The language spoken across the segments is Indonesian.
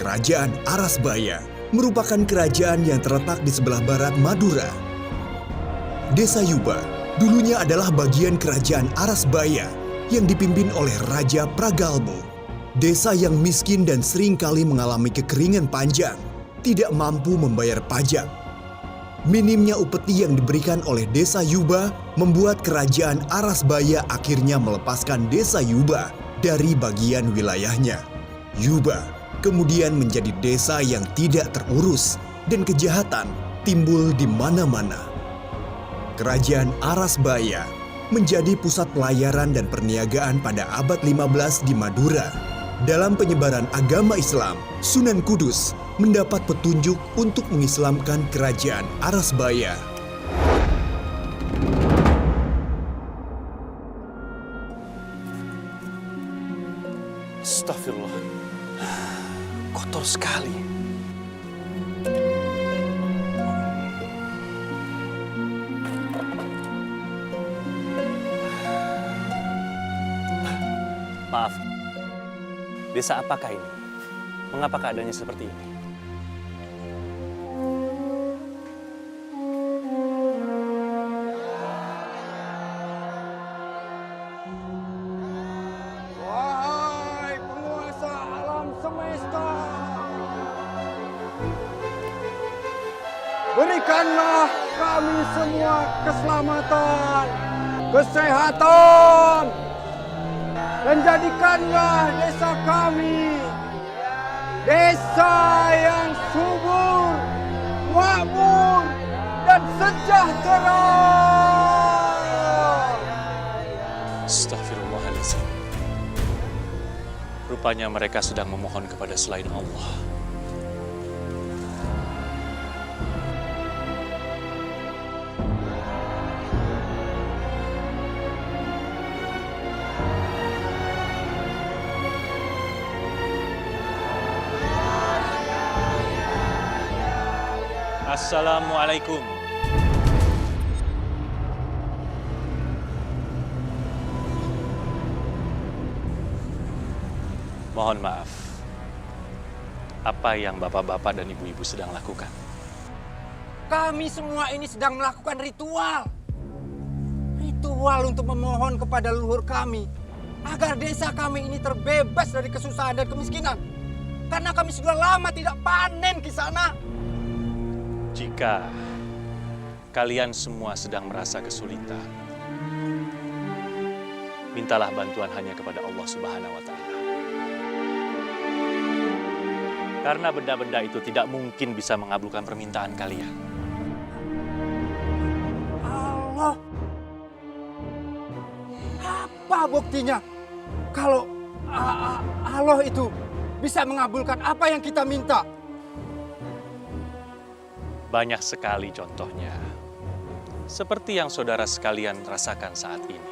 Kerajaan Arasbaya merupakan kerajaan yang terletak di sebelah barat Madura. Desa Yuba dulunya adalah bagian kerajaan Arasbaya yang dipimpin oleh Raja Pragalmo. Desa yang miskin dan seringkali mengalami kekeringan panjang, tidak mampu membayar pajak. Minimnya upeti yang diberikan oleh Desa Yuba membuat kerajaan Arasbaya akhirnya melepaskan Desa Yuba dari bagian wilayahnya. Yuba kemudian menjadi desa yang tidak terurus dan kejahatan timbul di mana-mana. Kerajaan Arasbaya menjadi pusat pelayaran dan perniagaan pada abad 15 di Madura. Dalam penyebaran agama Islam, Sunan Kudus mendapat petunjuk untuk mengislamkan kerajaan Arasbaya. Astagfirullah, kotor sekali. Maaf, desa apakah ini? Mengapa keadaannya seperti ini? Wahai penguasa alam semesta, berikanlah kami semua keselamatan, kesehatan, dan jadikanlah desa kami desa yang subur, makmur, dan sejahtera. Astagfirullahaladzim. Rupanya mereka sedang memohon kepada selain Allah. Assalamualaikum. Mohon maaf. Apa yang bapak-bapak dan ibu-ibu sedang lakukan? Kami semua ini sedang melakukan ritual. Ritual untuk memohon kepada leluhur kami agar desa kami ini terbebas dari kesusahan dan kemiskinan. Karena kami sudah lama tidak panen di sana. Jika kalian semua sedang merasa kesulitan, mintalah bantuan hanya kepada Allah Subhanahu wa Ta'ala. Karena benda-benda itu tidak mungkin bisa mengabulkan permintaan kalian. Allah, apa buktinya kalau Allah itu bisa mengabulkan apa yang kita minta? Banyak sekali contohnya. Seperti yang saudara sekalian rasakan saat ini.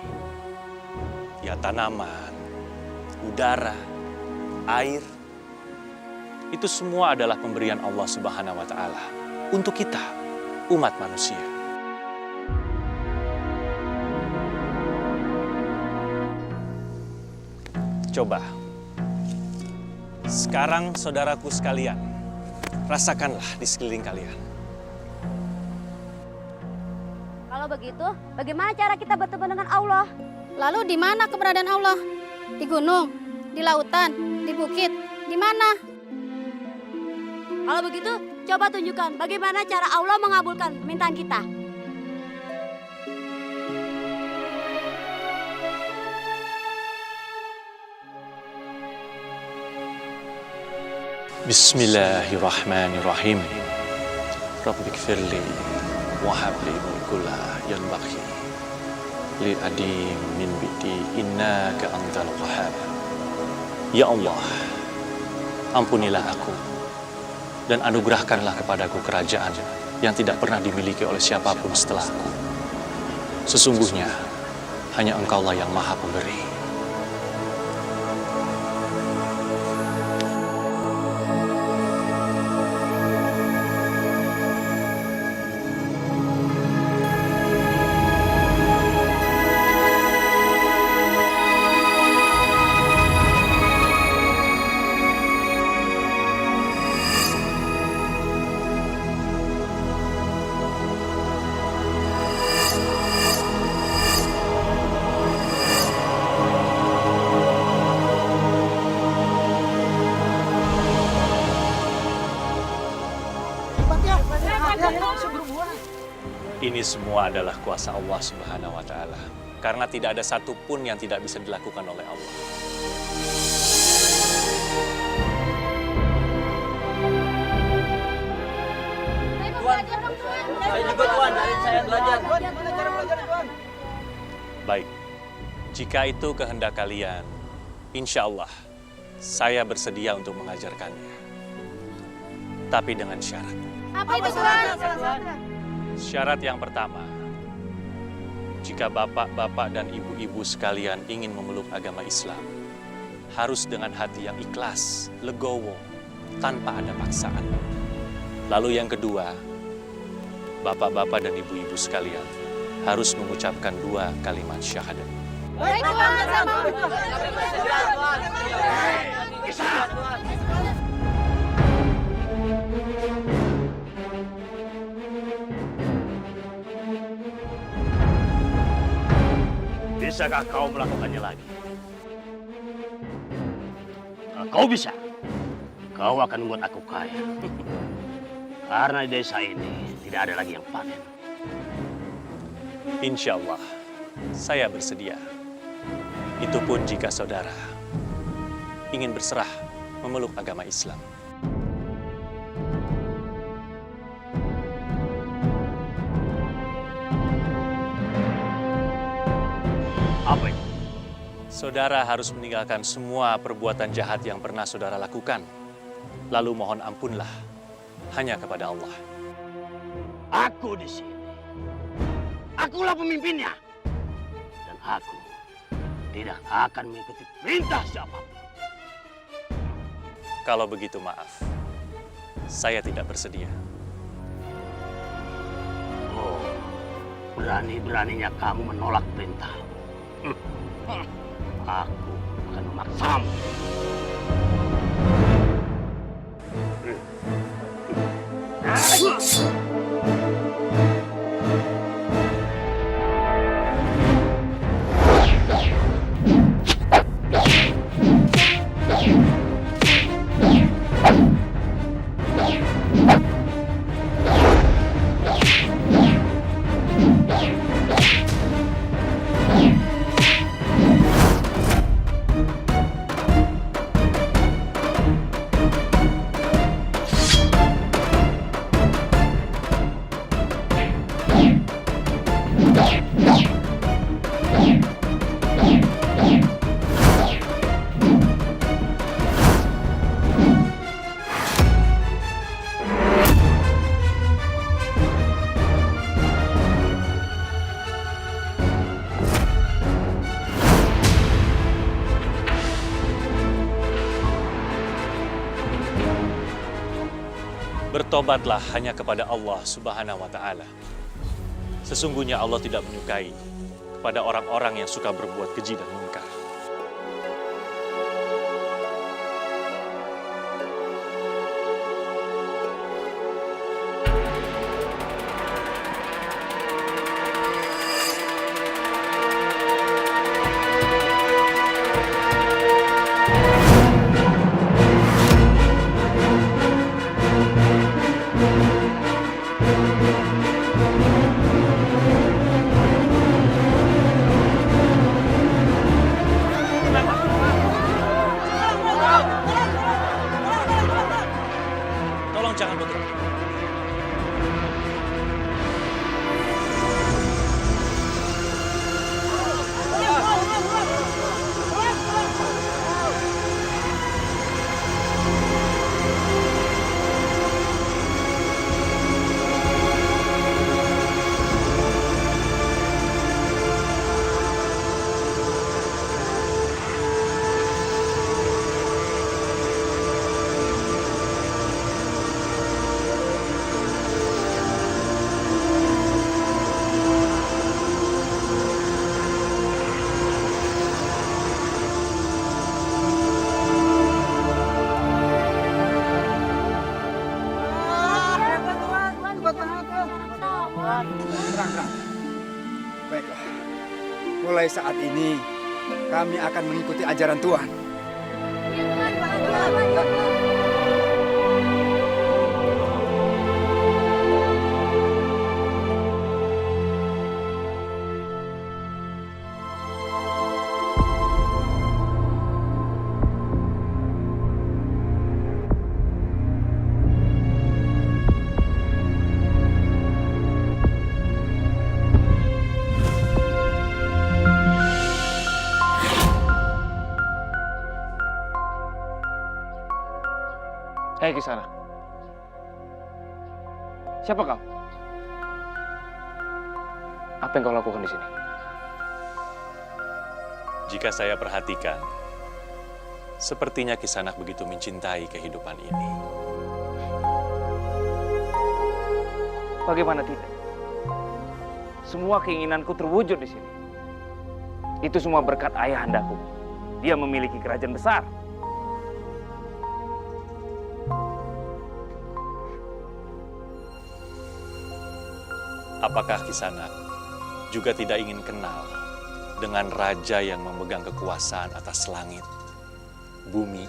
Ya, tanaman, udara, air, itu semua adalah pemberian Allah Subhanahu wa Ta'ala untuk kita, umat manusia. Coba, sekarang saudaraku sekalian, rasakanlah di sekeliling kalian. Kalau begitu, bagaimana cara kita bertemu dengan Allah? Lalu di mana keberadaan Allah? Di gunung, di lautan, di bukit, di mana? Kalau begitu, coba tunjukkan bagaimana cara Allah mengabulkan permintaan kita. Bismillahirrahmanirrahim. Rabbighfirli wa habli mulkula yanbaghi li adim min bidi innaka antal wahhab. Ya Allah, ampunilah aku dan anugerahkanlah kepadaku kerajaan yang tidak pernah dimiliki oleh siapapun setelahku. Sesungguhnya hanya Engkaulah yang Maha Pemberi. Ini semua adalah kuasa Allah Subhanahu wa Ta'ala. Karena tidak ada satupun yang tidak bisa dilakukan oleh Allah. Saya juga Tuan, saya belajar. Baik, jika itu kehendak kalian, insya Allah saya bersedia untuk mengajarkannya. Tapi dengan syarat. Apa itu, Tuan? Syarat yang pertama, jika bapak-bapak dan ibu-ibu sekalian ingin memeluk agama Islam, harus dengan hati yang ikhlas, legowo, tanpa ada paksaan. Lalu yang kedua, bapak-bapak dan ibu-ibu sekalian harus mengucapkan 2 kalimat syahadat. Baik, Tuan. Sama. Bisakah kau melakukannya lagi? Kalau kau bisa, kau akan membuat aku kaya. Karena di desa ini tidak ada lagi yang panen. Insya Allah, saya bersedia. Itu pun jika saudara ingin berserah memeluk agama Islam. Apa itu? Saudara harus meninggalkan semua perbuatan jahat yang pernah saudara lakukan. Lalu mohon ampunlah hanya kepada Allah. Aku di sini. Akulah pemimpinnya. Dan aku tidak akan mengikuti perintah siapapun. Kalau begitu maaf, saya tidak bersedia. Oh, berani-beraninya kamu menolak perintah. Aku akan memaksamu. Bertobatlah hanya kepada Allah Subhanahu wa Ta'ala. Sesungguhnya Allah tidak menyukai kepada orang-orang yang suka berbuat keji dan munkar. Tolong jangan bentrok. Terang. Baiklah. Mulai saat ini kami akan mengikuti ajaran Tuhan. Hei Kisana, siapa kau? Apa yang kau lakukan di sini? Jika saya perhatikan, sepertinya Kisanak begitu mencintai kehidupan ini. Bagaimana tidak? Semua keinginanku terwujud di sini. Itu semua berkat ayahandaku. Dia memiliki kerajaan besar. Apakah Kisanak juga tidak ingin kenal dengan raja yang memegang kekuasaan atas langit, bumi,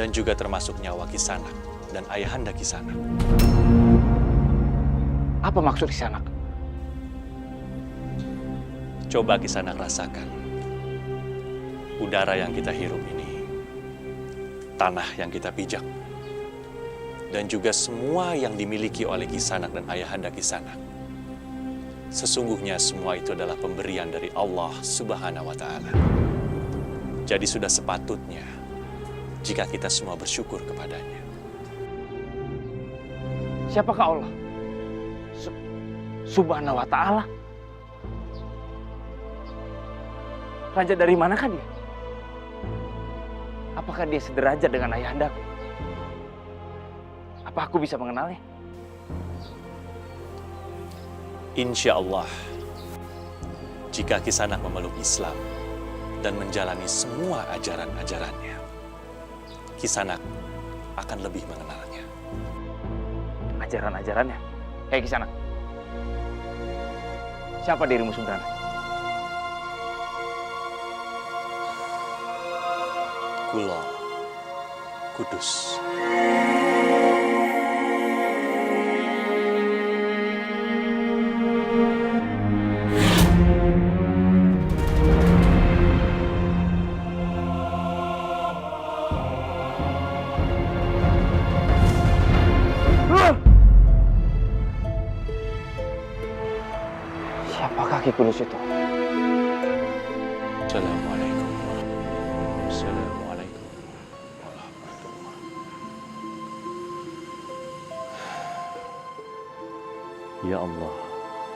dan juga termasuk nyawa Kisanak dan ayahanda Kisanak? Apa maksud Kisanak? Coba Kisanak rasakan udara yang kita hirup ini, tanah yang kita pijak, dan juga semua yang dimiliki oleh Kisanak dan ayahanda Kisanak. Sesungguhnya semua itu adalah pemberian dari Allah Subhanahu wa Ta'ala. Jadi sudah sepatutnya jika kita semua bersyukur kepadanya. Siapakah Allah? Subhanahu wa Ta'ala? Raja dari manakah dia? Apakah dia sederajat dengan ayahandaku? Apa aku bisa mengenalnya? Insya Allah, jika Kisanak memeluk Islam dan menjalani semua ajaran-ajarannya, Kisanak akan lebih mengenalnya. Ajaran-ajarannya? Hei Kisanak, siapa dirimu sebenarnya? Kulo Kudus. Siapakah Ki Kudus itu? Assalamualaikum. Assalamualaikum warahmatullahi. Ya Allah,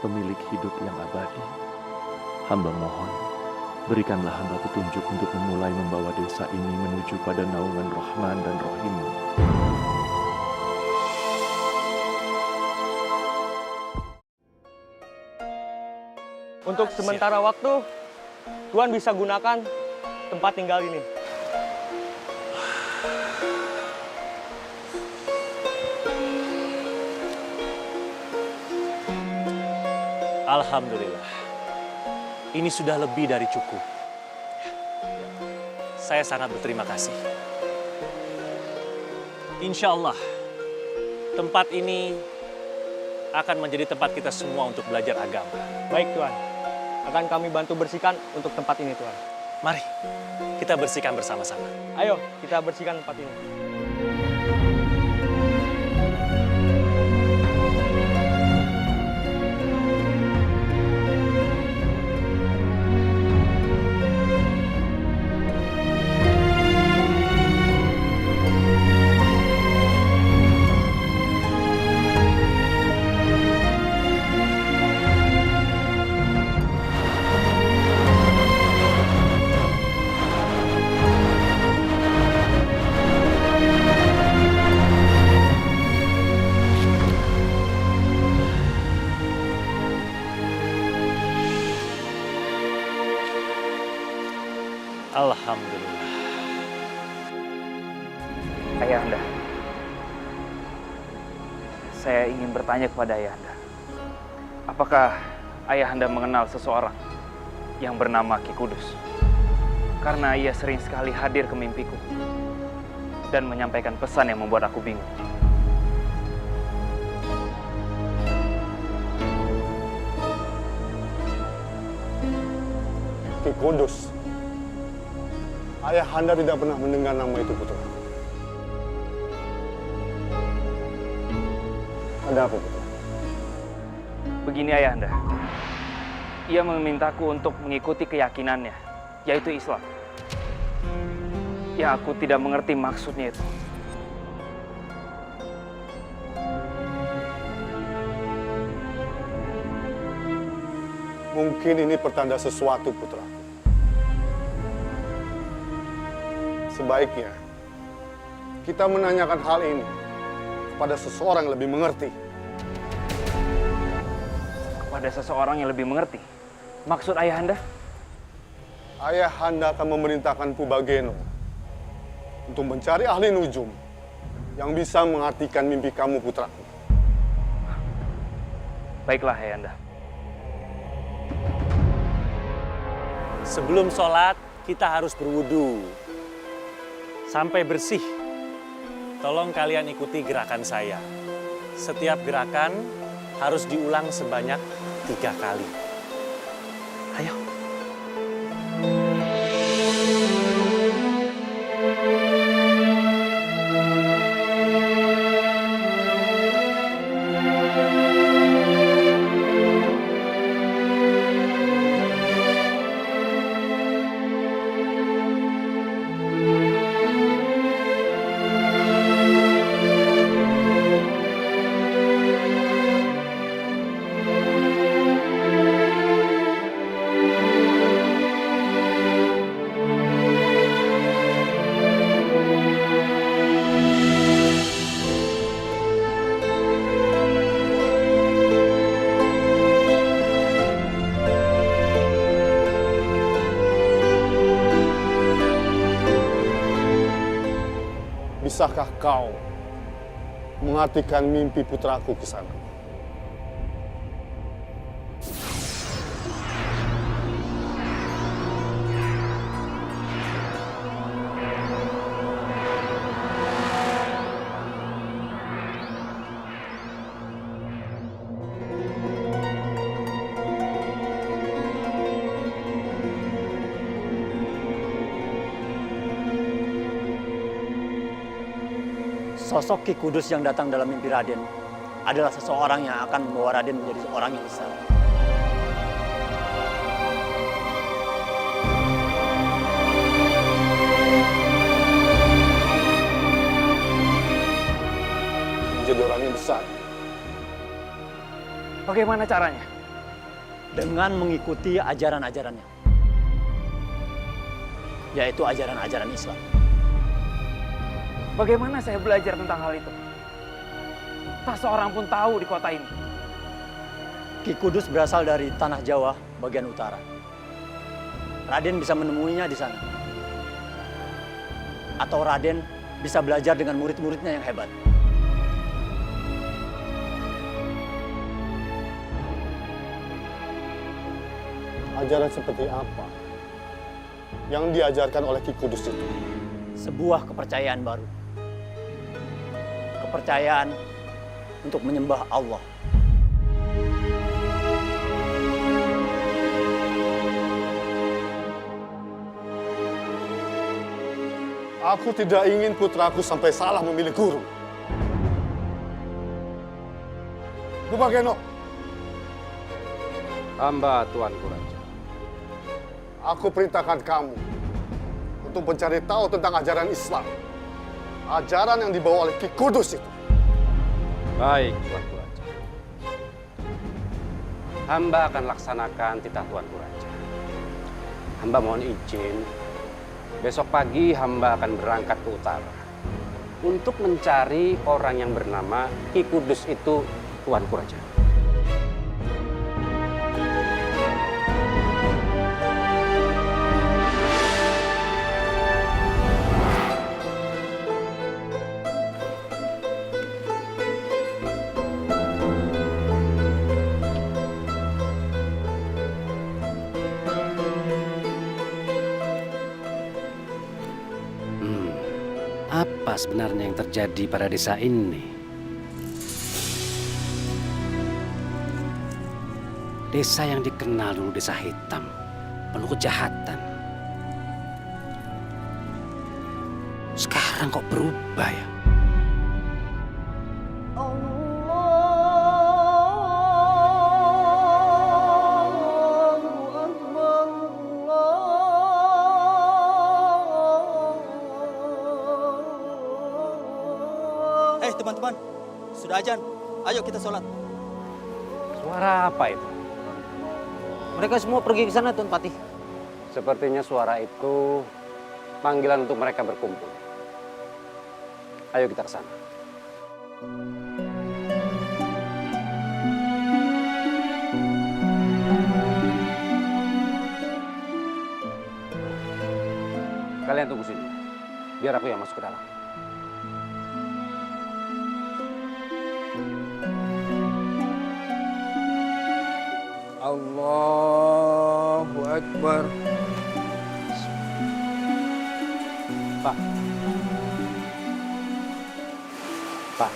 pemilik hidup yang abadi, hamba mohon, berikanlah hamba petunjuk untuk memulai membawa desa ini menuju pada naungan Rahman dan Rahim-Mu. Untuk sementara waktu, Tuhan bisa gunakan tempat tinggal ini. Alhamdulillah, ini sudah lebih dari cukup. Saya sangat berterima kasih. Insya Allah, tempat ini akan menjadi tempat kita semua untuk belajar agama. Baik Tuhan, akan kami bantu bersihkan untuk tempat ini Tuhan. Mari, kita bersihkan bersama-sama. Ayo, kita bersihkan tempat ini. Alhamdulillah. Ayahanda, saya ingin bertanya kepada Ayahanda. Apakah Ayahanda mengenal seseorang yang bernama Ki Kudus? Karena ia sering sekali hadir ke mimpiku dan menyampaikan pesan yang membuat aku bingung. Ki Kudus. Ayahanda tidak pernah mendengar nama itu, Putra. Ada apa, Putra? Begini Ayahanda, ia memintaku untuk mengikuti keyakinannya, yaitu Islam. Ya, aku tidak mengerti maksudnya itu. Mungkin ini pertanda sesuatu, putraku. Sebaiknya kita menanyakan hal ini kepada seseorang yang lebih mengerti. Kepada seseorang yang lebih mengerti. Maksud Ayahanda? Ayahanda akan memerintahkan Pubageno untuk mencari ahli nujum yang bisa mengartikan mimpi kamu, putraku. Baiklah, Ayahanda. Sebelum sholat, kita harus berwudu. Sampai bersih. Tolong kalian ikuti gerakan saya. Setiap gerakan harus diulang sebanyak 3 kali. Ayo. Bisakah kau mengartikan mimpi putraku ke sana? Sosok Ki Kudus yang datang dalam mimpi Raden adalah seseorang yang akan membawa Raden menjadi seorang yang besar. Menjadi orang yang besar. Bagaimana caranya? Dengan mengikuti ajaran-ajarannya, yaitu ajaran-ajaran Islam. Bagaimana saya belajar tentang hal itu? Tak seorang pun tahu di kota ini. Ki Kudus berasal dari tanah Jawa bagian utara. Raden bisa menemuinya di sana. Atau Raden bisa belajar dengan murid-muridnya yang hebat. Ajaran seperti apa yang diajarkan oleh Ki Kudus itu? Sebuah kepercayaan baru. Kepercayaan untuk menyembah Allah. Aku tidak ingin putraku sampai salah memilih guru. Pubageno. Hamba Tuanku Raja. Aku perintahkan kamu untuk mencari tahu tentang ajaran Islam. Ajaran yang dibawa oleh Ki Kudus itu. Baik, Tuanku Raja. Hamba akan laksanakan titah Tuanku Raja. Hamba mohon izin, besok pagi hamba akan berangkat ke utara untuk mencari orang yang bernama Ki Kudus itu, Tuanku Raja. Apa sebenarnya yang terjadi pada desa ini? Desa yang dikenal dulu desa hitam, penuh kejahatan. Sekarang kok berubah ya? Teman-teman, sudah azan. Ayo kita sholat. Suara apa itu? Mereka semua pergi ke sana, Tuan Patih. Sepertinya suara itu panggilan untuk mereka berkumpul. Ayo kita ke sana. Kalian tunggu sini, biar aku yang masuk ke dalam. Allahu Akbar. Pak. Pak.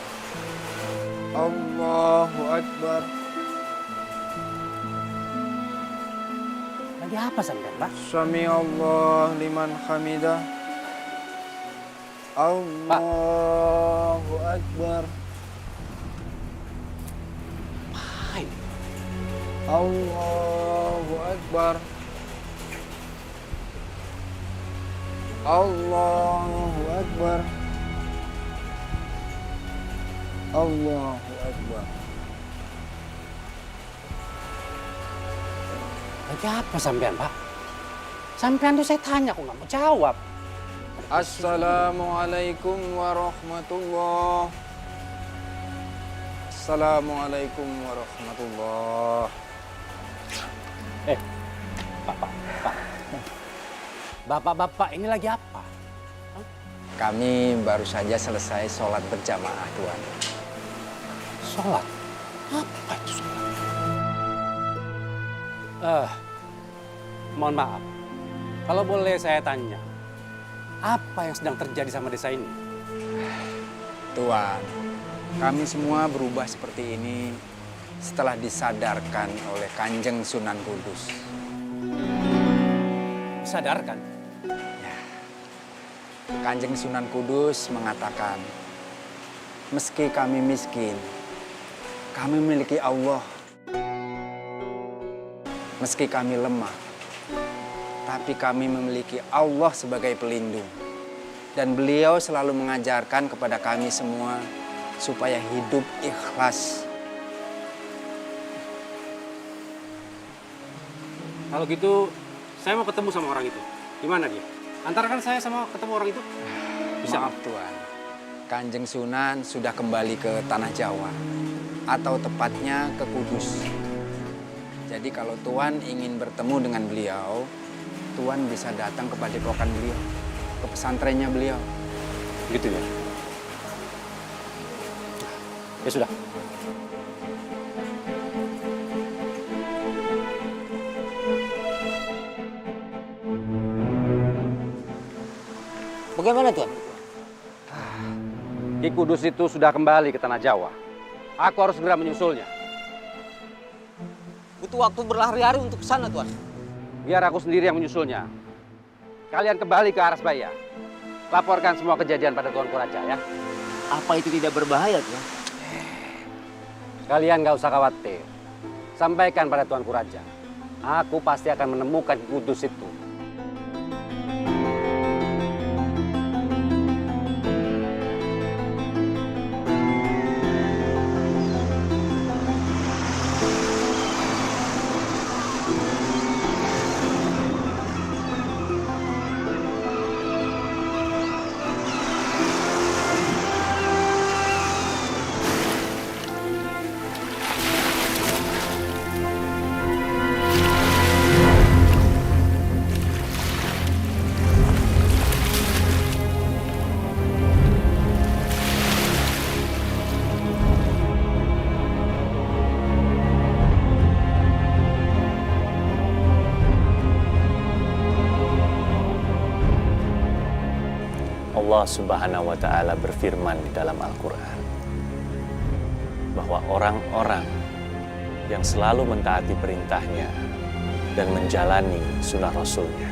Allahu Akbar. Lagi apa sampean, Pak? Sami Allah liman hamidah. Allahu Akbar. Hai. Allahu Akbar. Allahu Akbar. Allahu Akbar. Lagi apa sampean, Pak? Sampean tuh saya tanya, kok nggak mau jawab? Assalamualaikum warahmatullah. Assalamualaikum warahmatullah. Pak. Bapak-bapak ini lagi apa? Kami baru saja selesai sholat berjamaah, Tuan. Sholat? Apa itu sholat? Mohon maaf. Kalau boleh saya tanya, apa yang sedang terjadi sama desa ini? Tuan, kami semua berubah seperti ini setelah disadarkan oleh Kanjeng Sunan Kudus. Disadarkan? Ya. Kanjeng Sunan Kudus mengatakan, meski kami miskin, kami memiliki Allah. Meski kami lemah, tapi kami memiliki Allah sebagai pelindung. Dan beliau selalu mengajarkan kepada kami semua supaya hidup ikhlas. Kalau gitu, saya mau ketemu sama orang itu. Gimana dia? Antarkan saya sama ketemu orang itu. Bisa? Maaf Tuan, Kanjeng Sunan sudah kembali ke Tanah Jawa. Atau tepatnya ke Kudus. Jadi kalau Tuan ingin bertemu dengan beliau, Tuan bisa datang ke padepokan beliau, ke pesantrennya beliau. Gitu ya? Ya sudah. Bagaimana Tuan? Ki Kudus itu sudah kembali ke Tanah Jawa. Aku harus segera menyusulnya. Butuh waktu berlari-lari untuk ke sana, Tuan. Biar aku sendiri yang menyusulnya. Kalian kembali ke Arasbaya. Laporkan semua kejadian pada Tuanku Raja ya. Apa itu tidak berbahaya, Tuan? Kalian gak usah khawatir. Sampaikan pada Tuanku Raja. Aku pasti akan menemukan Ki Kudus itu. Allah Subhanahu wa Ta'ala berfirman di dalam Al-Quran bahwa orang-orang yang selalu mentaati perintahnya dan menjalani sunnah Rasulnya,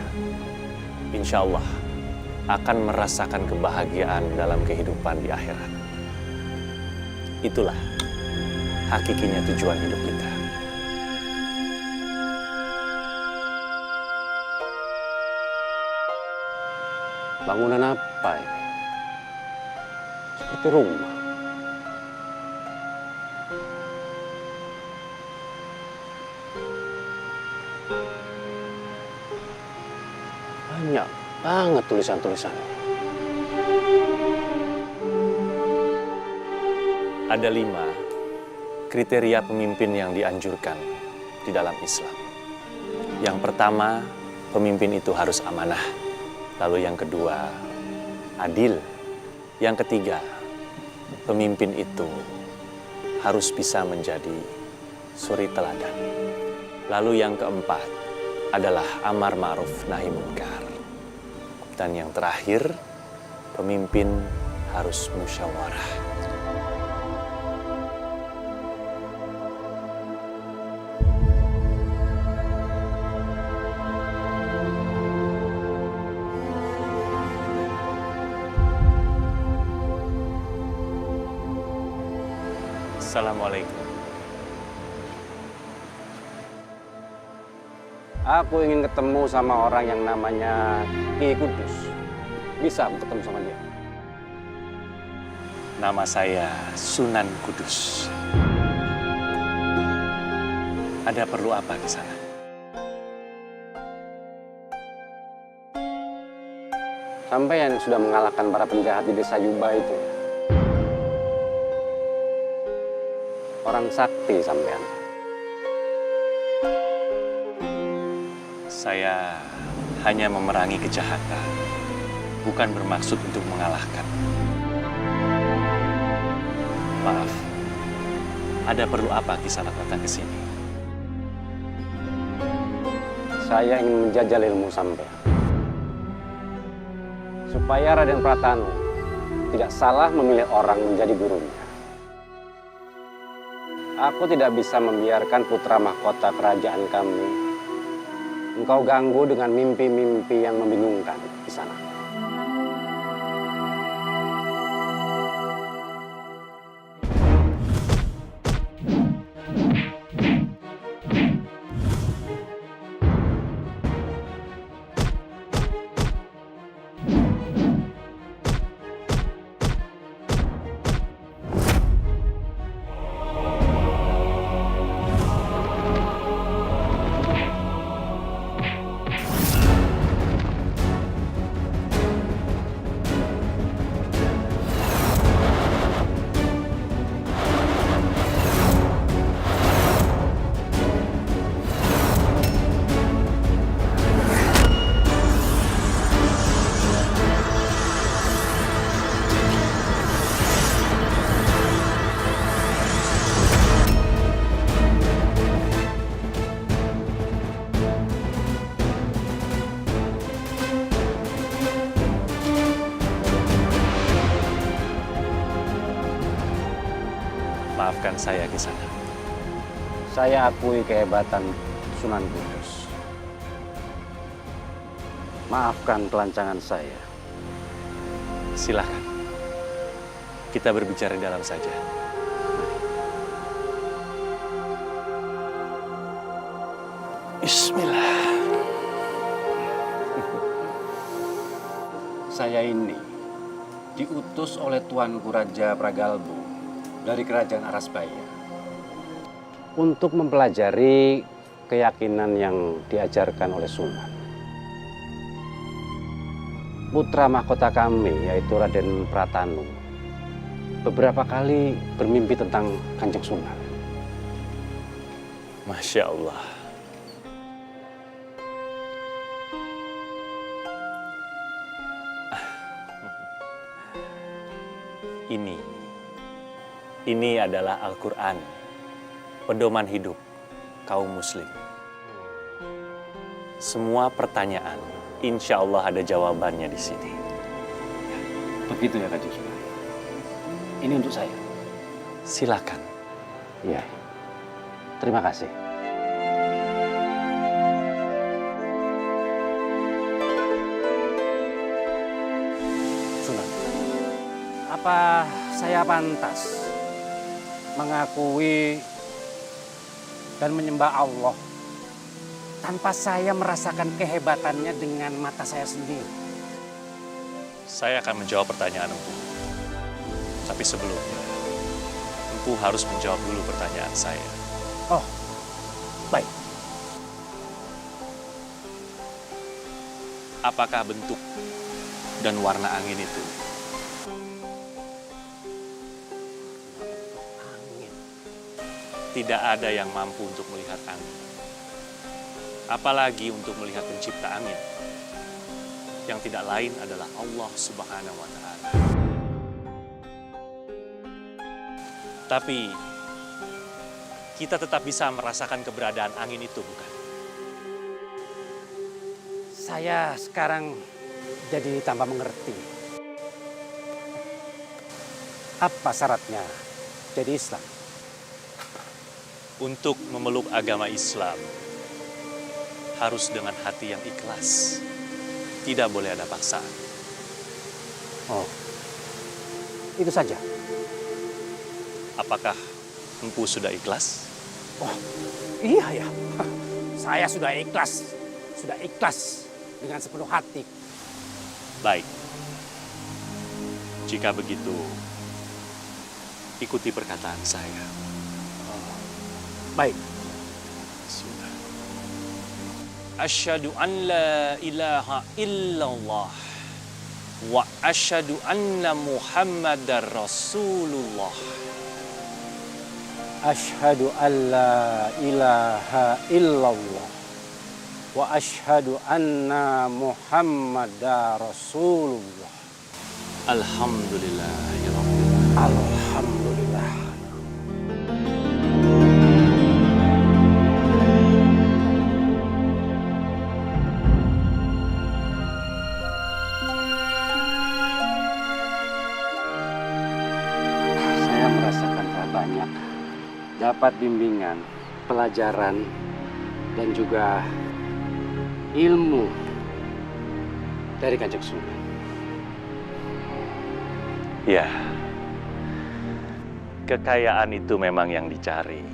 insya Allah akan merasakan kebahagiaan dalam kehidupan di akhirat. Itulah hakikinya tujuan hidup kita. Bangunan apa ini? Seperti rumah. banyak banget tulisan-tulisannya. Ada 5 kriteria pemimpin yang dianjurkan di dalam Islam. Yang pertama, pemimpin itu harus amanah. Lalu yang kedua, adil. Yang ketiga, pemimpin itu harus bisa menjadi suri teladan. Lalu yang keempat adalah amar ma'ruf nahi munkar. Dan yang terakhir, pemimpin harus musyawarah. Assalamualaikum. Aku ingin ketemu sama orang yang namanya Ki Kudus. Bisa aku ketemu sama dia? Nama saya Sunan Kudus. Ada perlu apa di sana? Sampeyan sudah mengalahkan para penjahat di desa Yuba itu. Orang sakti sampean. Saya hanya memerangi kejahatan, bukan bermaksud untuk mengalahkan. Maaf, ada perlu apa Kisanak datang ke sini? Saya ingin menjajal ilmu sampean. Supaya Raden Pratanu tidak salah memilih orang menjadi gurunya. Aku tidak bisa membiarkan putra mahkota kerajaan kami engkau ganggu dengan mimpi-mimpi yang membingungkan di sana. Maafkan saya Kisanak. Saya akui kehebatan Sunan Kudus. Maafkan kelancangan saya. Silakan. Kita berbicara di dalam saja. Bismillah. Saya ini diutus oleh Tuanku Raja Pragalbo dari kerajaan Arasbaya untuk mempelajari keyakinan yang diajarkan oleh Sunan. Putra mahkota kami, yaitu Raden Pratanu, beberapa kali bermimpi tentang Kanjeng Sunan. Masya Allah. Ini adalah Al-Quran, pedoman hidup kaum muslim. Semua pertanyaan, insya Allah ada jawabannya di sini. Begitu ya Kanjeng Sunan. Ini untuk saya. Silakan. Iya. Terima kasih. Sunan, apa saya pantas mengakui dan menyembah Allah tanpa saya merasakan kehebatannya dengan mata saya sendiri? Saya akan menjawab pertanyaan Empu. Tapi sebelumnya, Empu harus menjawab dulu pertanyaan saya. Oh, baik. apakah bentuk dan warna angin itu? Tidak ada yang mampu untuk melihat angin. Apalagi untuk melihat pencipta angin. Yang tidak lain adalah Allah Subhanahu wa Ta'ala. Tapi kita tetap bisa merasakan keberadaan angin itu, bukan? Saya sekarang jadi tambah mengerti. Apa syaratnya jadi Islam? Untuk memeluk agama Islam, harus dengan hati yang ikhlas. Tidak boleh ada paksaan. Oh, itu saja. Apakah Empu sudah ikhlas? Oh, iya ya. Saya sudah ikhlas dengan sepenuh hati. Baik. Jika begitu, ikuti perkataan saya. Baik. Bismillah. Asyhadu an la ilaha illallah wa asyhadu anna Muhammadar Rasulullah. Asyhadu an la ilaha illallah wa asyhadu anna Muhammadar Rasulullah. Alhamdulillahirabbil alamin. Alhamdulillah. Saya merasakan telah banyak dapat bimbingan, pelajaran, dan juga ilmu dari Kanjeng Sunan. Ya, kekayaan itu memang yang dicari.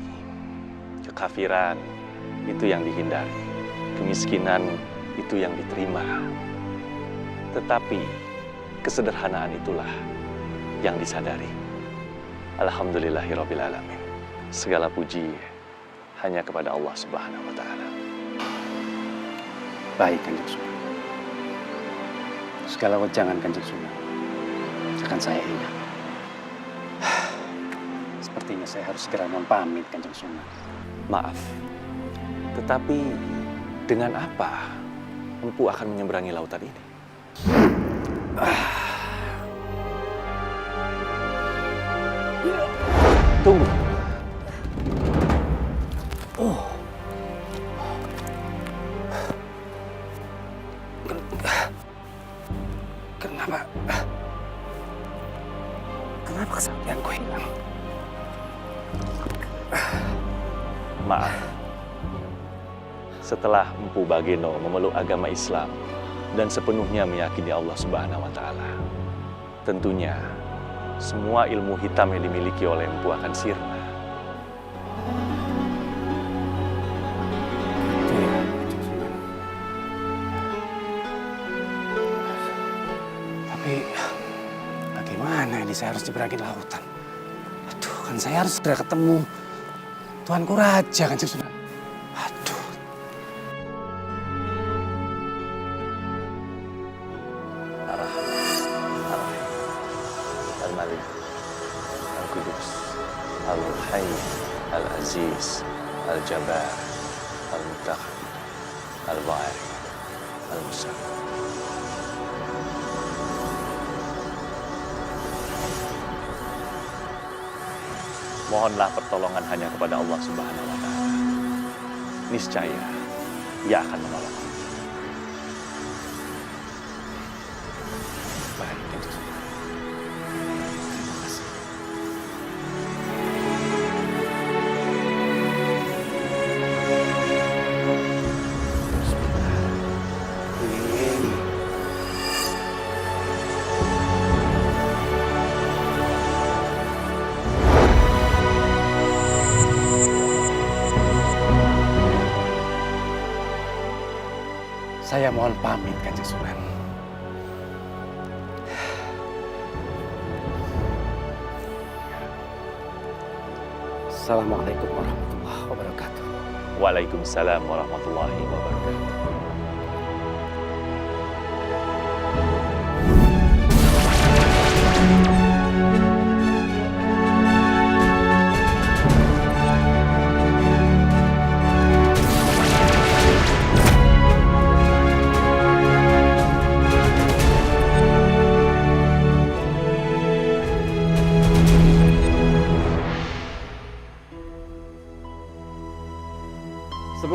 Kekafiran itu yang dihindari. Kemiskinan itu yang diterima. Tetapi kesederhanaan itulah yang disadari. Alhamdulillahirabbil alamin. Segala puji hanya kepada Allah Subhanahu wa Ta'ala. Baik, Kanjeng Sunan. Segala wejangan Kanjeng Sunan akan saya ingat. Sepertinya saya harus segera mohon pamit, Kanjeng Sunan. Maaf, tetapi dengan apa Empu akan menyeberangi lautan ini? Tunggu. Oh. Kenapa kesaktianku hilang? Maaf, setelah Empu Bageno memeluk agama Islam dan sepenuhnya meyakini Allah Subhanahu wa Ta'ala, tentunya semua ilmu hitam yang dimiliki oleh Empu akan sirna. Tapi bagaimana ini saya harus nyeberangin lautan? Aduh, kan saya harus segera ketemu Tuanku Raja, Kanjeng Sunan. Aduh. Al-Malik, Al-Qudus, Al-Hayy, Al-Aziz, Al-Jabbar, Al-Mutakhir, Al-Bari, Al-Musawwir. Mohonlah pertolongan hanya kepada Allah Subhanahu wa Ta'ala. Niscaya Ia akan menolong. Baik, Kanjeng Sunan. Terima kasih. Saya mohon pamit, Kanjeng Sunan. Assalamualaikum warahmatullahi wabarakatuh. Waalaikumsalam warahmatullahi wabarakatuh.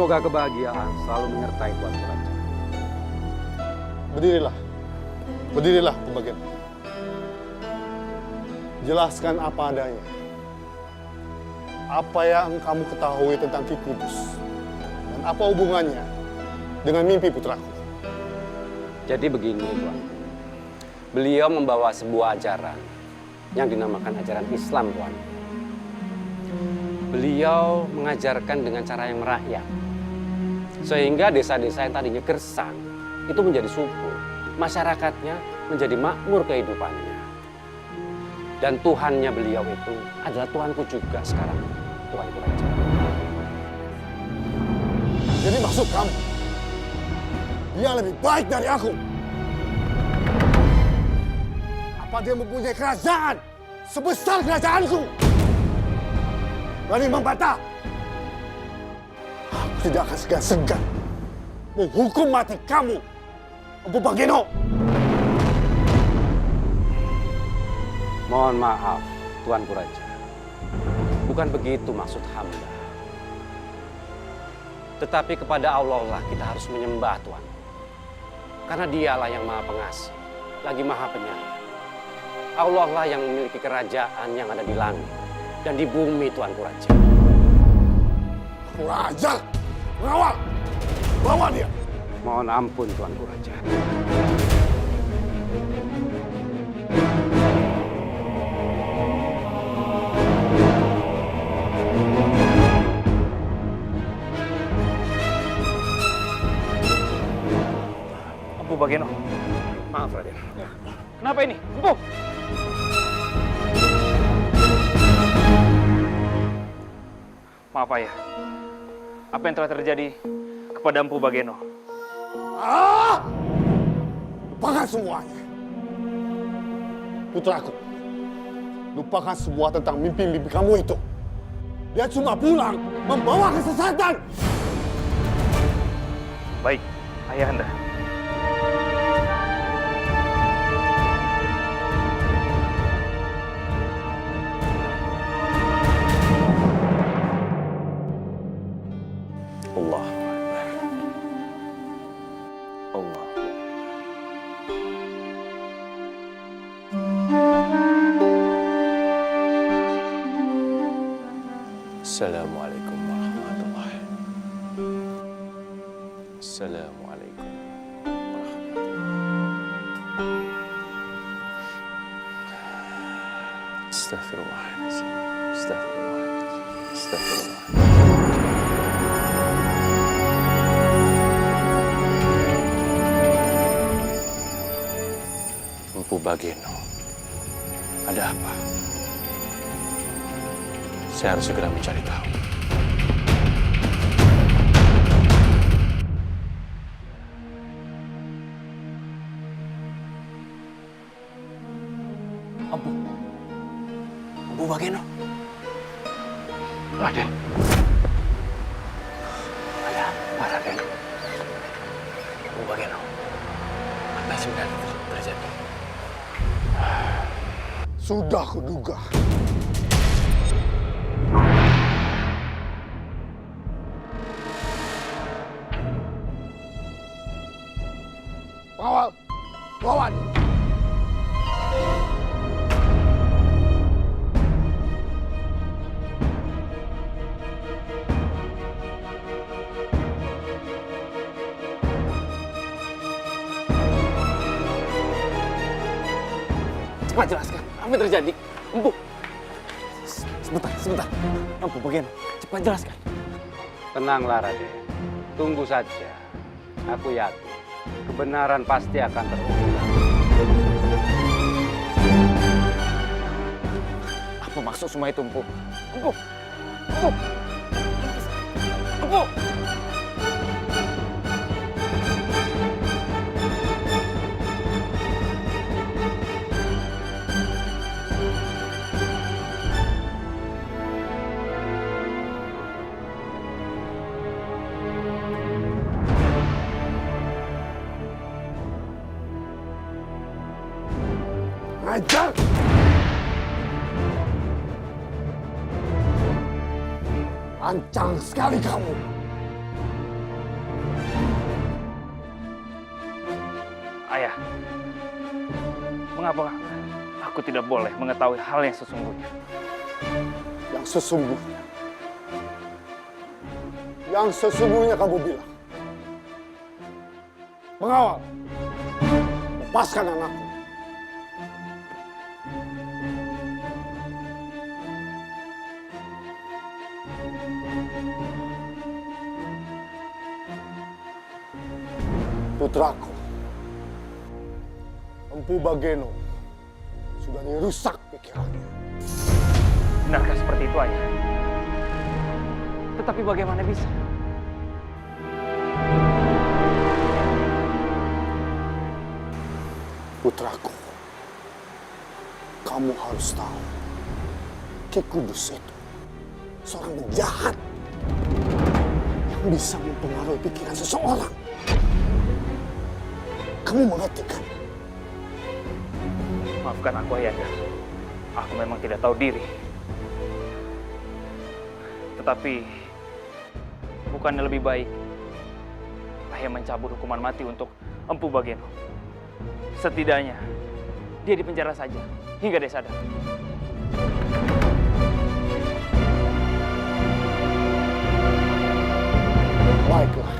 Semoga kebahagiaan selalu menyertai Tuanku Raja. Berdirilah. Berdirilah, pembagian. Jelaskan apa adanya. Apa yang kamu ketahui tentang Ki Kudus? Dan apa hubungannya dengan mimpi putraku? Jadi begini, Tuan. Beliau membawa sebuah ajaran yang dinamakan ajaran Islam, Tuan. Beliau mengajarkan dengan cara yang merakyat. Sehingga desa-desa yang tadinya gersang itu menjadi subur. Masyarakatnya menjadi makmur kehidupannya. Dan Tuhannya beliau itu adalah Tuhanku juga sekarang, Tuanku Raja. Jadi maksud kamu, dia lebih baik dari aku? Apa dia mempunyai kerajaan sebesar kerajaanku? Berani membantah? Aku tidak akan segan-segan menghukum mati kamu, Empu Bageno. Mohon maaf, Tuanku Raja. Bukan begitu maksud hamba. Tetapi kepada Allah lah kita harus menyembah, Tuan. Karena dialah yang maha pengasih, lagi maha penyayang. Allah lah yang memiliki kerajaan yang ada di langit dan di bumi, Tuanku Raja. Kurang ajar! Mengawal! Bawa dia! Mohon ampun, Tuanku Raja. Empu Bageno. Maaf, Raden. Kenapa ini? Empu! Maaf, Ayah. Apa yang telah terjadi kepada Empu Bageno? Lupakan semuanya. Putraku, lupakan semua tentang mimpi-mimpi kamu itu. Dia cuma pulang membawa kesesatan. Baik, Ayahanda. Allah. Allah. Assalamualaikum warahmatullahi wabarakatuh. Assalamualaikum warahmatullahi wabarakatuh. Astagfirullahaladzim. Astagfirullahaladzim. Astagfirullahaladzim. Empu Bageno, ada apa? Saya harus segera mencari tahu. Empu Bageno. Raden. Ada apa, Raden? Empu Bageno. Apa yang sebenarnya terjadi? Sudah kuduga. Bawa, bawa. Cepat jelaskan, apa yang terjadi? Empu. Sebentar. Empu Bageno, cepat jelaskan. Tenanglah, Raden. Tunggu saja. Aku yakin kebenaran pasti akan terungkap. Apa maksud semua itu, Empu? Empu! Ajar! Lancang sekali kamu. Ayah, mengapa aku tidak boleh mengetahui hal yang sesungguhnya? Yang sesungguhnya. Yang sesungguhnya kamu bilang. Mengawal. Lepaskan anakku. Putraku, Empu Bageno sudah dirusak pikirannya. Benarkah seperti itu, Ayah? Tetapi bagaimana bisa? Putraku, kamu harus tahu, Ki Kudus itu seorang penjahat yang bisa mempengaruhi pikiran seseorang. Kamu mengerti kan? Maafkan aku, Ayahanda. Aku memang tidak tahu diri. Tetapi, bukannya lebih baik Ayah mencabut hukuman mati untuk Empu Bageno? Setidaknya, dia dipenjara saja hingga dia sadar. Baiklah.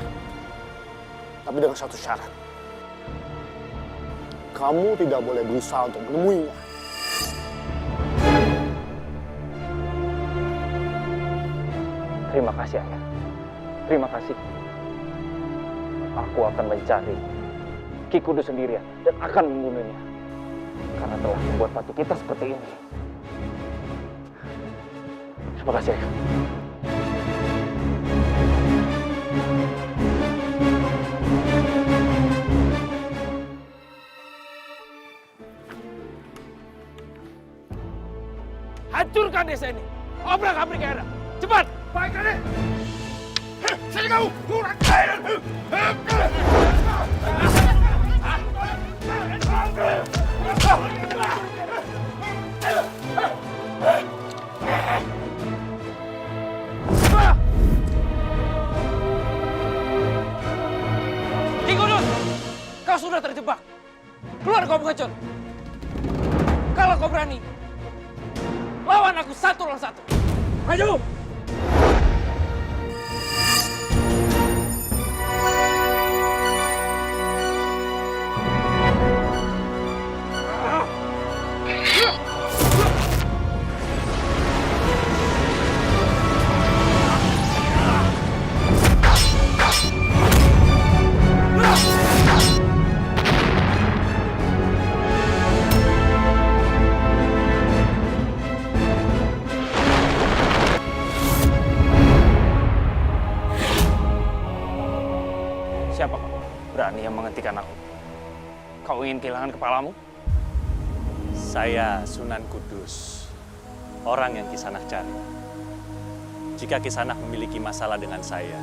Tapi dengan satu syarat. Kamu tidak boleh berusaha untuk menemuinya. Terima kasih, Ayah. Terima kasih. Aku akan mencari Ki Kudus sendirian dan akan membunuhnya. Karena telah membuat patu kita seperti ini. Terima kasih, Ayah. Hancurkan desa ini. Obrak-abrik Ayahanda. Cepat. Baik, Raden. Sini kamu. Kurang ajar. Ki Kudus, kau sudah terjebak. Keluar kau pengecut. Kalau kau berani, lawan aku 1 lawan 1. Maju! Siapa kau? Berani yang menghentikan aku? Kau ingin kehilangan kepalamu? Saya Sunan Kudus, orang yang Kisanak cari. Jika Kisanak memiliki masalah dengan saya,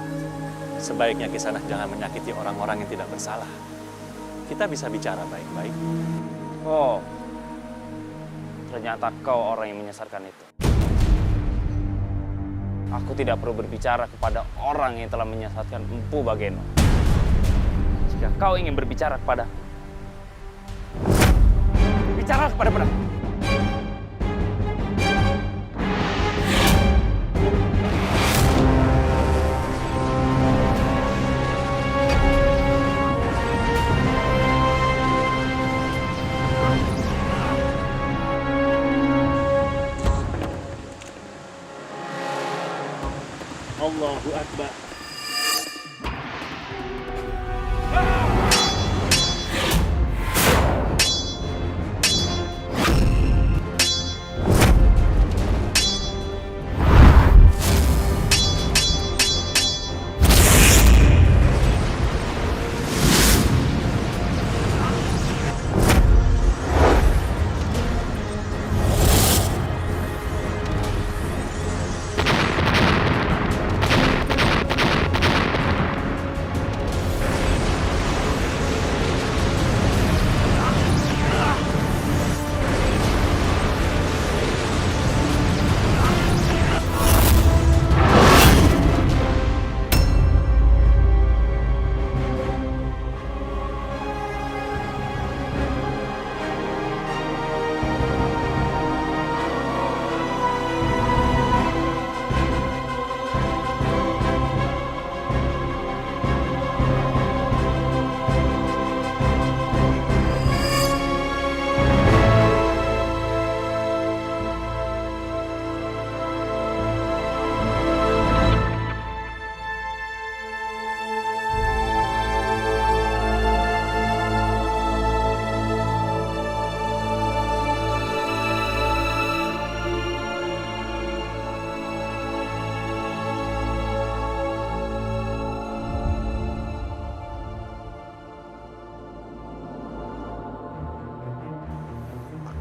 sebaiknya Kisanak jangan menyakiti orang-orang yang tidak bersalah. Kita bisa bicara baik-baik. Oh, ternyata kau orang yang menyesatkan itu. Aku tidak perlu berbicara kepada orang yang telah menyesatkan Empu Bageno. Jika kau ingin berbicara kepada, berbicara kepada pedang. Allahu Akbar.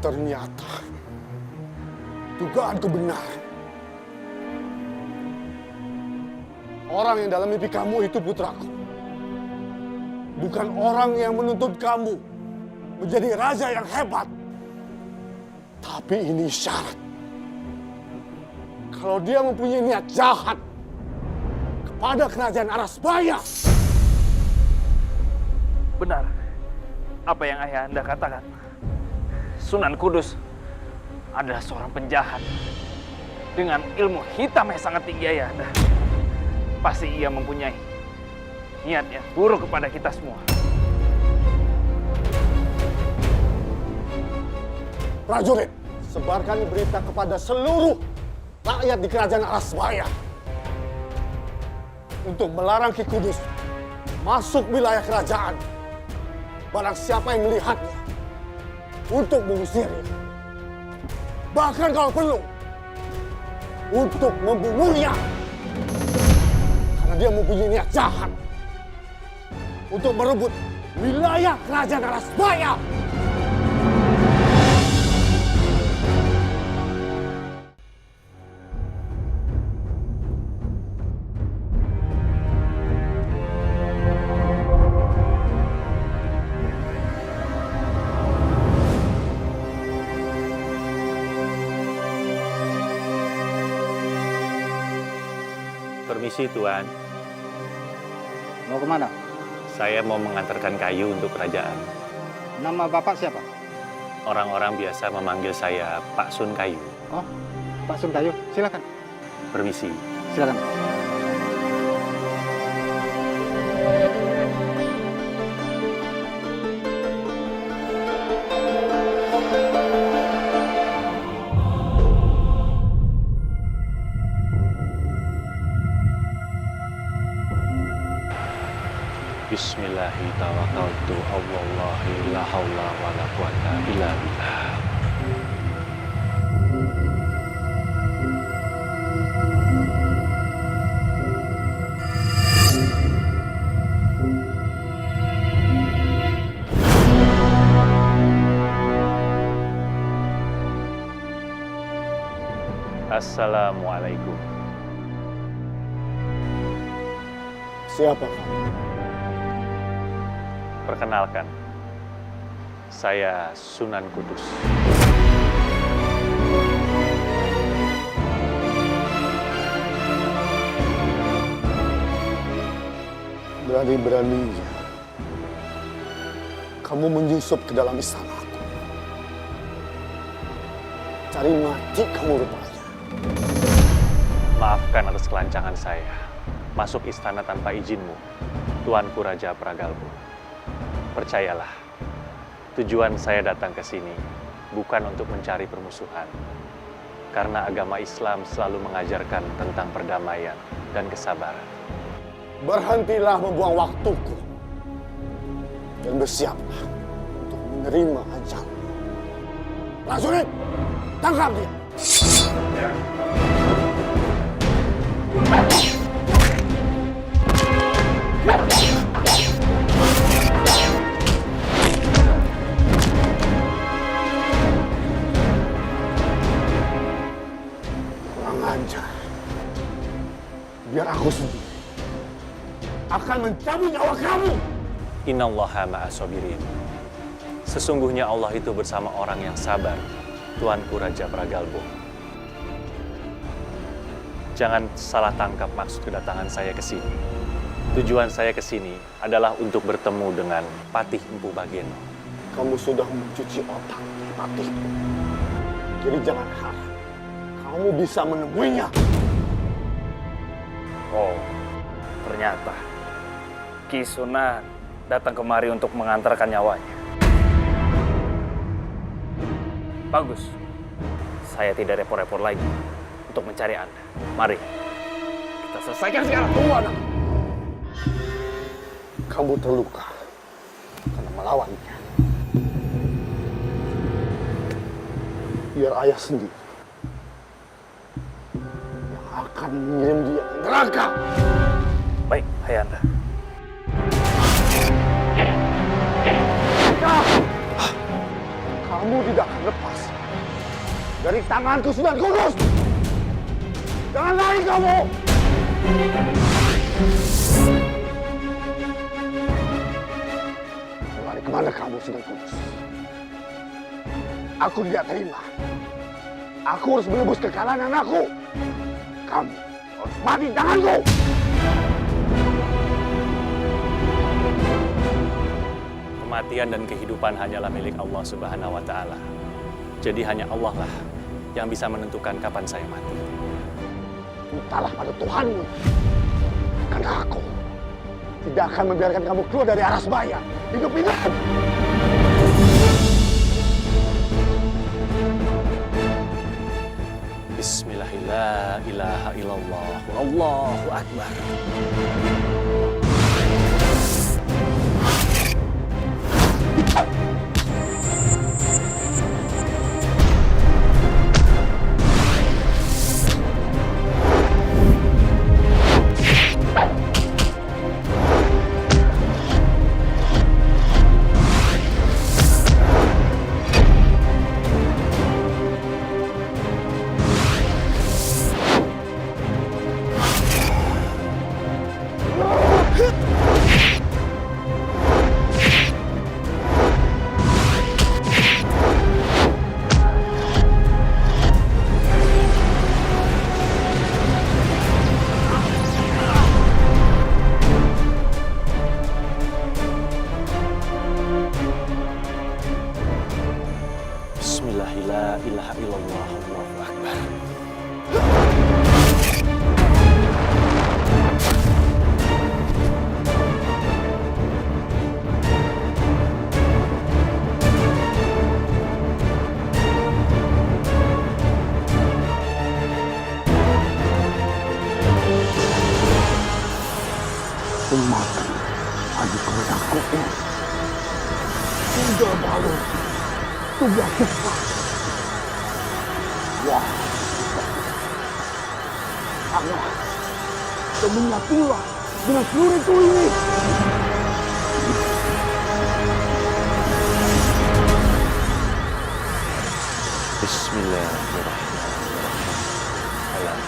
Ternyata dugaanku benar. Orang yang dalam mimpi kamu itu putraku. Bukan orang yang menuntut kamu menjadi raja yang hebat. Tapi ini syarat. Kalau dia mempunyai niat jahat kepada kerajaan Arasbaya. Benar apa yang ayah anda katakan. Sunan Kudus adalah seorang penjahat dengan ilmu hitam yang sangat tinggi ayah anda. Pasti ia mempunyai niat yang buruk kepada kita semua. Prajurit, sebarkan berita kepada seluruh rakyat di kerajaan Arasbaya untuk melarang Ki Kudus masuk wilayah kerajaan. Barang siapa yang melihatnya, untuk mengusirnya. Bahkan kalau perlu, untuk membunuhnya. Karena dia mempunyai niat jahat untuk merebut wilayah kerajaan Arasbaya. Permisi Tuan, Mau kemana? saya mau mengantarkan kayu untuk kerajaan. Nama Bapak siapa? Orang-orang biasa memanggil saya Pak Sun Kayu. Oh, Pak Sun Kayu. Silakan. Permisi. Silakan. Bismillahirrahmanirrahim. Allahi la haula wa la quwata illa billah. Assalamualaikum. Siapa kamu? Perkenalkan, saya Sunan Kudus. Berani-beraninya kamu menyusup ke dalam istanaku. Cari mati kamu rupanya. Maafkan atas kelancangan saya. Masuk istana tanpa izinmu, Tuanku Raja Pragalbo. Percayalah, tujuan saya datang ke sini bukan untuk mencari permusuhan. Karena agama Islam selalu mengajarkan tentang perdamaian dan kesabaran. Berhentilah membuang waktuku. Dan bersiaplah untuk menerima ajalmu. Prajurit, tangkap dia! Ya. Kurang ajar. Biar aku sendiri akan mencabut nyawa kamu. Innallaha ma'as-sabirin. Sesungguhnya Allah itu bersama orang yang sabar, Tuanku Raja Pragalbo. Jangan salah tangkap maksud kedatangan saya ke sini. Tujuan saya ke sini adalah untuk bertemu dengan Patih Empu Bageno. Kamu sudah mencuci otak Patih. Jadi jangan harap kamu bisa menemuinya. Oh, ternyata Ki Sunan datang kemari untuk mengantarkan nyawanya. Bagus, saya tidak repot-repot lagi untuk mencari Anda. Mari, kita selesaikan sekarang. Tunggu, anak. Kamu terluka karena melawannya. Biar ayah sendiri yang akan mengirim dia ke neraka. Baik, Ayahanda. kamu tidak akan lepas dari tanganku, Sunan Kudus. Jangan lari kamu. Lari kemana kamu, Sunan Kudus? Aku tidak terima. Aku harus menebus kekalahan anakku. Kamu harus mati di tanganku. Kematian dan kehidupan hanyalah milik Allah Subhanahu wa Ta'ala. Jadi hanya Allah lah yang bisa menentukan kapan saya mati. Mintalah pada Tuhanmu. Karena aku tidak akan membiarkan kamu keluar dari aras baya. Hidup-hidup! Bismillahirrahmanirrahim. Allahu Akbar. Bismillahirrahmanirrahim. Allahu Akbar. Umatku, adik keluargaku ini sudah baru tugas besar. Wah, Allah temennya pula dengan seluruh ini. Bismillahirrahmanirrahim. Alam.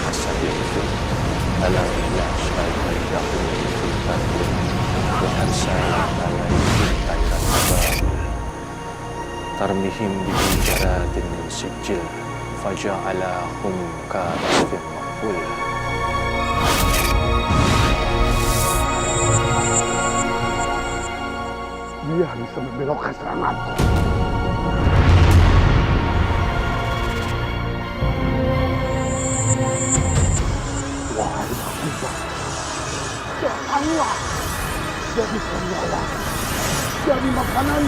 Astaghfirullah. Alam la syarika lahu wa arsalna alaihim tayran ababil tarmihim bihijaratin min sijil faja'alahum ka'asfin ma'kul. Dia bisa membelokkan seranganku. Wahai Mabuba, janganlah jadi pengawal, jadi makanan.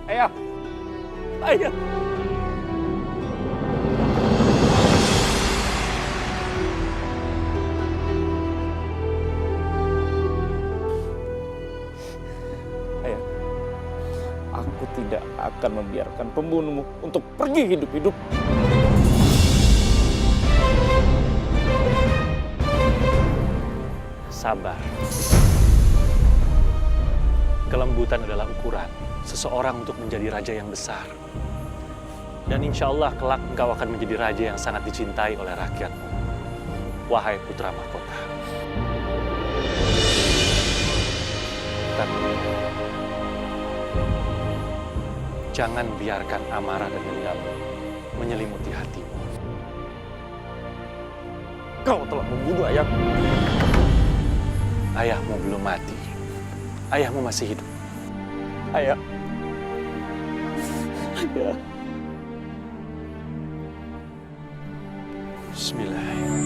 Ayah. Ayah. aku tidak akan membiarkan pembunuhmu untuk pergi hidup-hidup. Sabar. Kelembutan adalah ukuran seseorang untuk menjadi raja yang besar. Dan insya Allah kelak engkau akan menjadi raja yang sangat dicintai oleh rakyatmu. Wahai putra mahkota. Tapi jangan biarkan amarah dan dendam menyelimuti hatimu. Kau telah membunuh ayahku. Ayahmu belum mati. Ayahmu masih hidup. Ayah. Ayah. Bismillahirrahmanirrahim.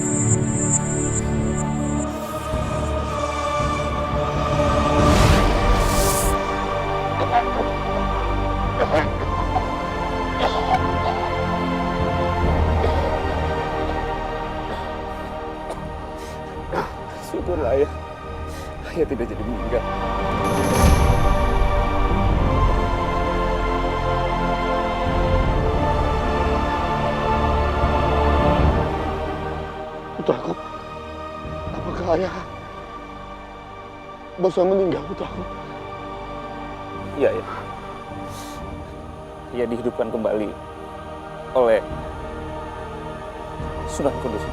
Syukurlah ayah. Ayah tidak jadi meninggal. Putraku, apakah ayah bisa meninggal, putraku? Iya, ya. Ia dihidupkan kembali oleh Sunan Kudus.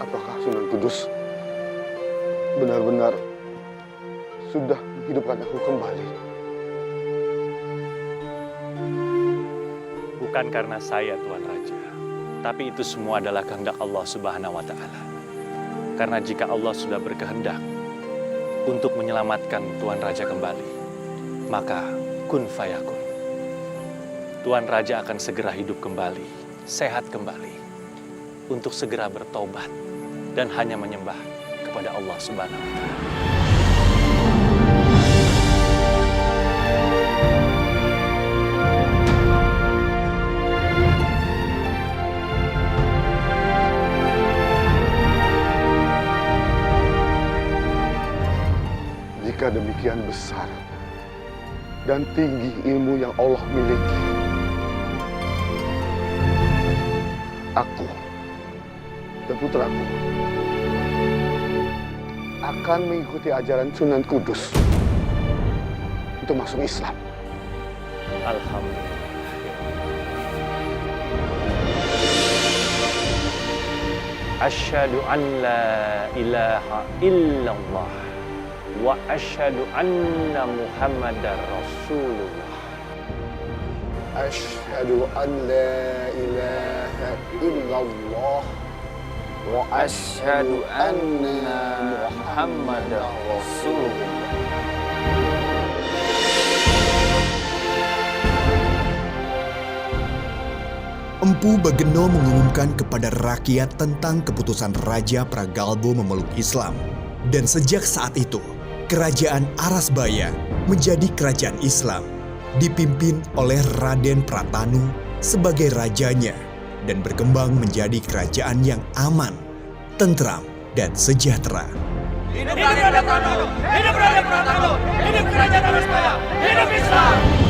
Apakah Sunan Kudus benar-benar sudah menghidupkan aku kembali? Bukan karena saya, Tuan Raja. Tapi itu semua adalah kehendak Allah Subhanahu wa Ta'ala. Karena jika Allah sudah berkehendak untuk menyelamatkan Tuan Raja kembali, maka kun fayakun. Tuan Raja akan segera hidup kembali, sehat kembali, untuk segera bertobat dan hanya menyembah kepada Allah Subhanahu wa Ta'ala. Jika demikian besar dan tinggi ilmu yang Allah miliki, aku dan putraku akan mengikuti ajaran Sunan Kudus untuk masuk Islam. Alhamdulillah. Asyhadu an la ilaha illallah wa asyhadu anna Muhammadar Rasulullah. Asyhadu an la ilaha illallah wa asyhadu anna Muhammadar Rasulullah. Empu Bageno mengumumkan kepada rakyat tentang keputusan Raja Pragalbo memeluk Islam. Dan sejak saat itu, kerajaan Arasbaya menjadi kerajaan Islam, dipimpin oleh Raden Pratanu sebagai rajanya, dan berkembang menjadi kerajaan yang aman, tentram, dan sejahtera. Hidup Raden Pratanu! Hidup Raden Pratanu! Hidup kerajaan Arasbaya! Hidup Islam!